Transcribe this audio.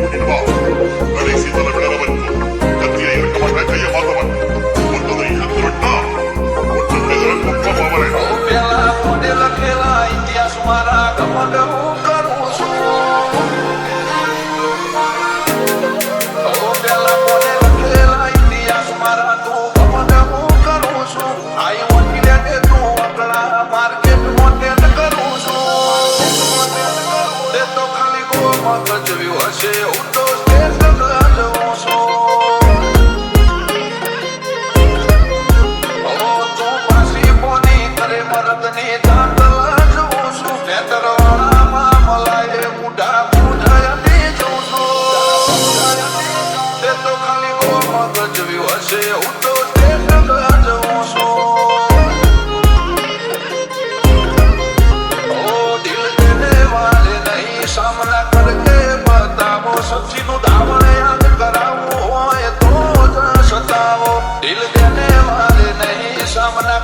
இன்பா கடைசி தலை விழறவருக்கும் கத்தியை இறக்க மாட்டேன் கைய மாத்த மாட்டேன் ஒன்றதை இழுத்து விட்டா ஒன்றரை குற்றம் அவரை પેલા મોઢે લખેલા ઇતિહાસ મારા ગમગ હું કરું છું પેલા મોઢે લખેલા ઇતિહાસ મારા તું ગમગ હું કરું છું આઈ વોન્ટ લેટ તું અકળા માર્કેટ મોટે કરું છું તે તો ખાલી ગોમાં ગજવ્યું હશે હું તો સ્ટેજ ગજવું છું મરદની દાંતલા જોઉં છું નેતરવાળામાં મલાએ મુઢા બુઢાયતી જોઉં છું તે તો ખાલી ગોમાં ગજવ્યું હશે હું તો સ્ટેજ ગજવું છું દિલ દેને વાલે નહીં સામના કરકે બતાવો સબ્જીનું દાવણ યાદ કરાવવું હોય તો જ સતાવો દિલ દેને વાલે નહીં સામના